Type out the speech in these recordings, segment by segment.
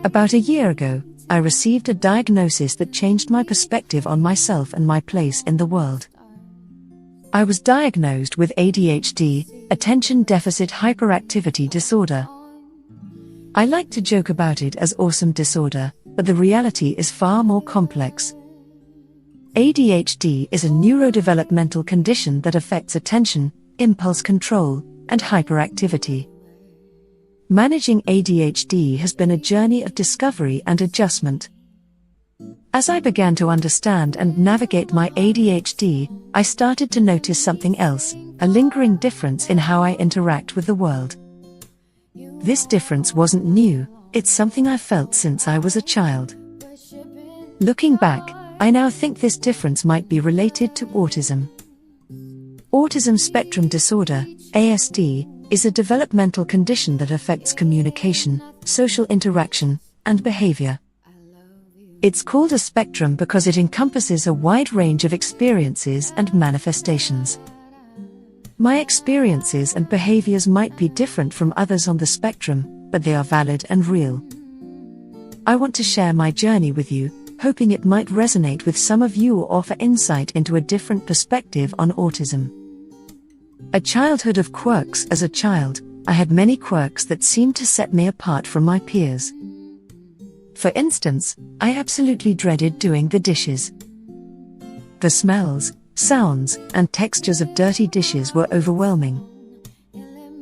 About a year ago, I received a diagnosis that changed my perspective on myself and my place in the world. I was diagnosed with ADHD, Attention Deficit Hyperactivity Disorder. I like to joke about it as awesome disorder, but the reality is far more complex. ADHD is a neurodevelopmental condition that affects attention, impulse control, and hyperactivity. Managing ADHD has been a journey of discovery and adjustment. As I began to understand and navigate my ADHD, I started to notice something else, a lingering difference in how I interact with the world. This difference wasn't new, it's something I felt since I was a child. Looking back, I now think this difference might be related to autism. Autism spectrum disorder, ASD, is a developmental condition that affects communication, social interaction, and behavior. It's called a spectrum because it encompasses a wide range of experiences and manifestations. My experiences and behaviors might be different from others on the spectrum, but they are valid and real. I want to share my journey with you, hoping it might resonate with some of you or offer insight into a different perspective on autism. A childhood of quirks. As a child, I had many quirks that seemed to set me apart from my peers. For instance, I absolutely dreaded doing the dishes. The smells, sounds, and textures of dirty dishes were overwhelming.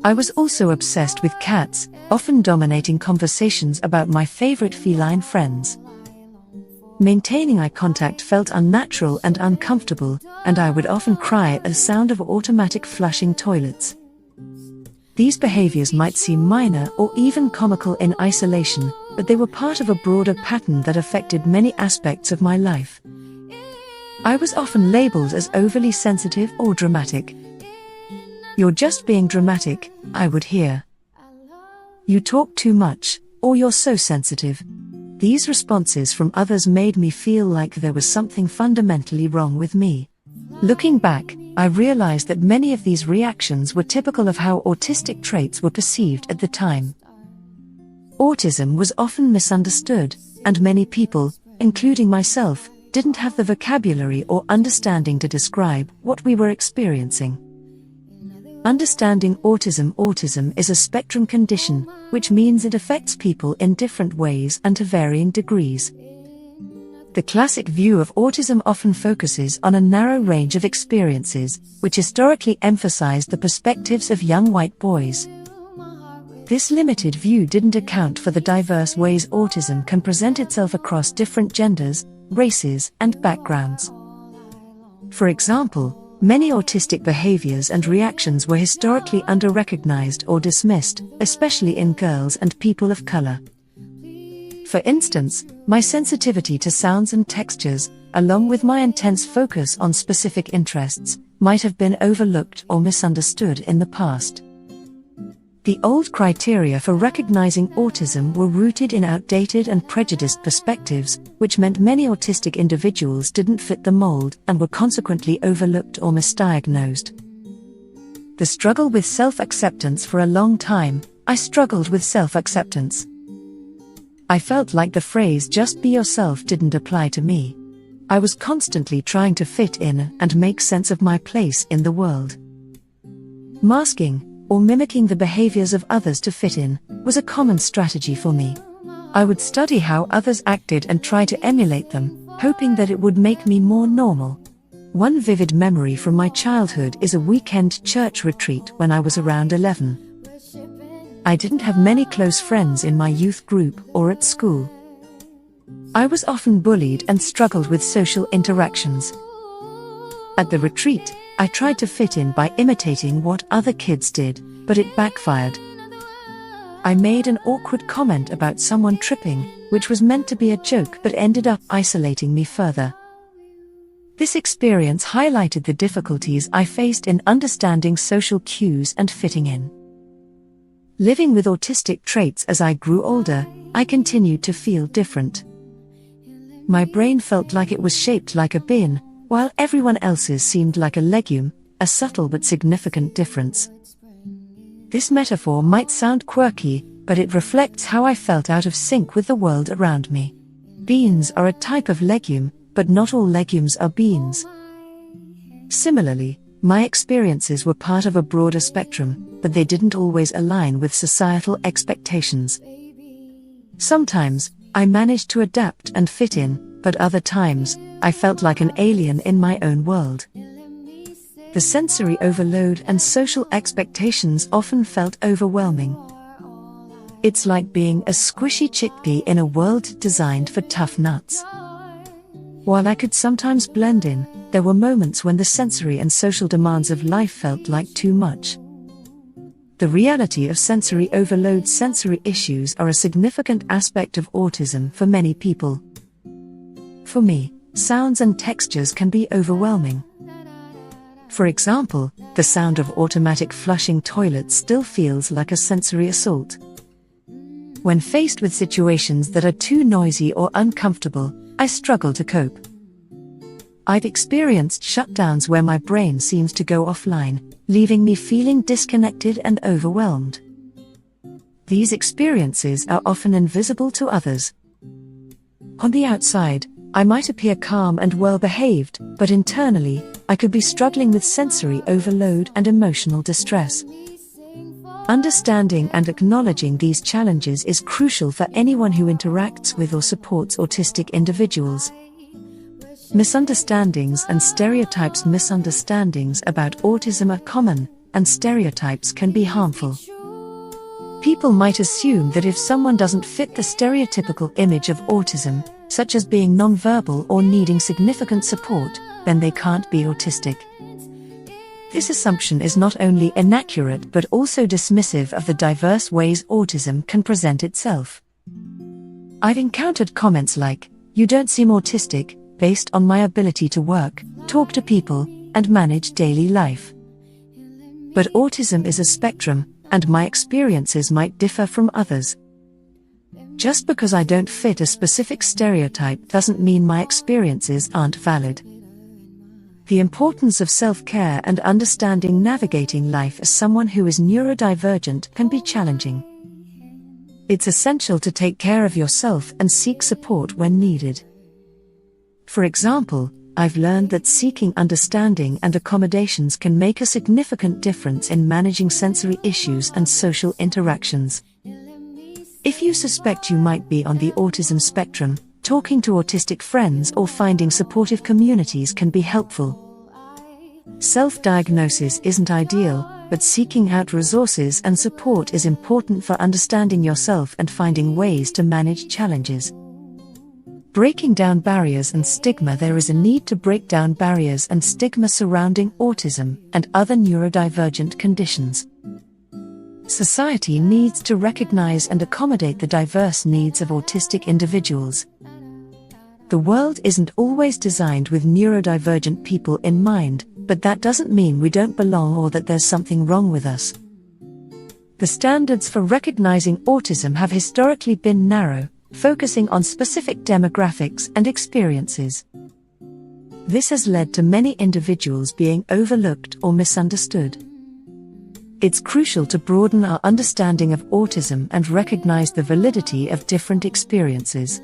I was also obsessed with cats, often dominating conversations about my favorite feline friends. Maintaining eye contact felt unnatural and uncomfortable, and I would often cry at the sound of automatic flushing toilets. These behaviors might seem minor or even comical in isolation, but they were part of a broader pattern that affected many aspects of my life. I was often labeled as overly sensitive or dramatic. "You're just being dramatic," I would hear. "You talk too much," or "You're so sensitive." These responses from others made me feel like there was something fundamentally wrong with me. Looking back, I realized that many of these reactions were typical of how autistic traits were perceived at the time. Autism was often misunderstood, and many people, including myself, didn't have the vocabulary or understanding to describe what we were experiencing. Understanding autism. Autism is a spectrum condition, which means it affects people in different ways and to varying degrees. The classic view of autism often focuses on a narrow range of experiences, which historically emphasized the perspectives of young white boys. This limited view didn't account for the diverse ways autism can present itself across different genders, races, and backgrounds. For example, many autistic behaviors and reactions were historically under-recognized or dismissed, especially in girls and people of color. For instance, my sensitivity to sounds and textures, along with my intense focus on specific interests, might have been overlooked or misunderstood in the past. The old criteria for recognizing autism were rooted in outdated and prejudiced perspectives, which meant many autistic individuals didn't fit the mold and were consequently overlooked or misdiagnosed. The struggle with self-acceptance. For a long time, I struggled with self-acceptance. I felt like the phrase "just be yourself" didn't apply to me. I was constantly trying to fit in and make sense of my place in the world. Masking, or mimicking the behaviors of others to fit in, was a common strategy for me. I would study how others acted and try to emulate them, hoping that it would make me more normal. One vivid memory from my childhood is a weekend church retreat when I was around 11. I didn't have many close friends in my youth group or at school. I was often bullied and struggled with social interactions. At the retreat, I tried to fit in by imitating what other kids did, but it backfired. I made an awkward comment about someone tripping, which was meant to be a joke but ended up isolating me further. This experience highlighted the difficulties I faced in understanding social cues and fitting in. Living with autistic traits. As I grew older, I continued to feel different. My brain felt like it was shaped like a bin, while everyone else's seemed like a legume, a subtle but significant difference. This metaphor might sound quirky, but it reflects how I felt out of sync with the world around me. Beans are a type of legume, but not all legumes are beans. Similarly, my experiences were part of a broader spectrum, but they didn't always align with societal expectations. Sometimes, I managed to adapt and fit in, but other times, I felt like an alien in my own world. The sensory overload and social expectations often felt overwhelming. It's like being a squishy chickpea in a world designed for tough nuts. While I could sometimes blend in, there were moments when the sensory and social demands of life felt like too much. The reality of sensory overload. Sensory issues are a significant aspect of autism for many people. For me, sounds and textures can be overwhelming. For example, the sound of automatic flushing toilets still feels like a sensory assault. When faced with situations that are too noisy or uncomfortable, I struggle to cope. I've experienced shutdowns where my brain seems to go offline, leaving me feeling disconnected and overwhelmed. These experiences are often invisible to others. On the outside, I might appear calm and well-behaved, but internally, I could be struggling with sensory overload and emotional distress. Understanding and acknowledging these challenges is crucial for anyone who interacts with or supports autistic individuals. Misunderstandings and stereotypes. Misunderstandings about autism are common, and stereotypes can be harmful. People might assume that if someone doesn't fit the stereotypical image of autism, such as being nonverbal or needing significant support, then they can't be autistic. This assumption is not only inaccurate but also dismissive of the diverse ways autism can present itself. I've encountered comments like, "You don't seem autistic," based on my ability to work, talk to people, and manage daily life. But autism is a spectrum, and my experiences might differ from others. Just because I don't fit a specific stereotype doesn't mean my experiences aren't valid. The importance of self-care and understanding. Navigating life as someone who is neurodivergent can be challenging. It's essential to take care of yourself and seek support when needed. For example, I've learned that seeking understanding and accommodations can make a significant difference in managing sensory issues and social interactions. If you suspect you might be on the autism spectrum, talking to autistic friends or finding supportive communities can be helpful. Self-diagnosis isn't ideal, but seeking out resources and support is important for understanding yourself and finding ways to manage challenges. Breaking down barriers and stigma. There is a need to break down barriers and stigma surrounding autism and other neurodivergent conditions. Society needs to recognize and accommodate the diverse needs of autistic individuals. The world isn't always designed with neurodivergent people in mind, but that doesn't mean we don't belong or that there's something wrong with us. The standards for recognizing autism have historically been narrow, focusing on specific demographics and experiences. This has led to many individuals being overlooked or misunderstood. It's crucial to broaden our understanding of autism and recognize the validity of different experiences.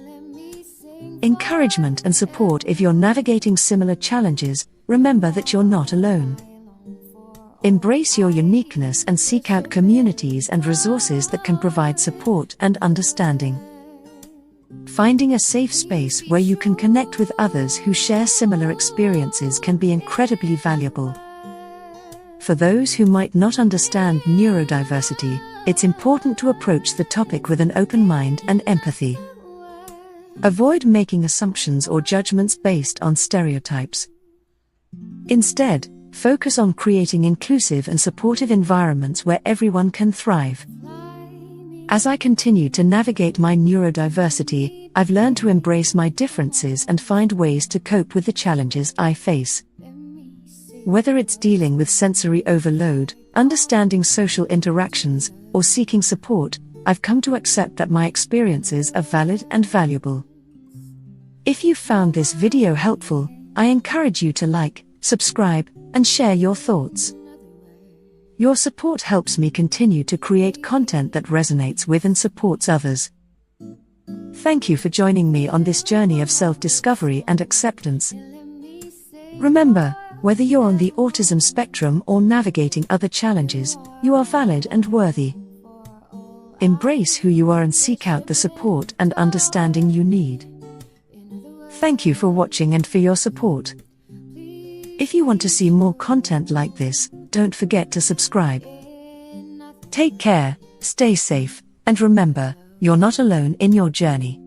Encouragement and support. If you're navigating similar challenges, remember that you're not alone. Embrace your uniqueness and seek out communities and resources that can provide support and understanding. Finding a safe space where you can connect with others who share similar experiences can be incredibly valuable. For those who might not understand neurodiversity, it's important to approach the topic with an open mind and empathy. Avoid making assumptions or judgments based on stereotypes. Instead, focus on creating inclusive and supportive environments where everyone can thrive. As I continue to navigate my neurodiversity, I've learned to embrace my differences and find ways to cope with the challenges I face. Whether it's dealing with sensory overload, understanding social interactions, or seeking support, I've come to accept that my experiences are valid and valuable. If you found this video helpful, I encourage you to like, subscribe, and share your thoughts. Your support helps me continue to create content that resonates with and supports others. Thank you for joining me on this journey of self-discovery and acceptance. Remember, whether you're on the autism spectrum or navigating other challenges, you are valid and worthy. Embrace who you are and seek out the support and understanding you need. Thank you for watching and for your support. If you want to see more content like this, don't forget to subscribe. Take care, stay safe, and remember, you're not alone in your journey.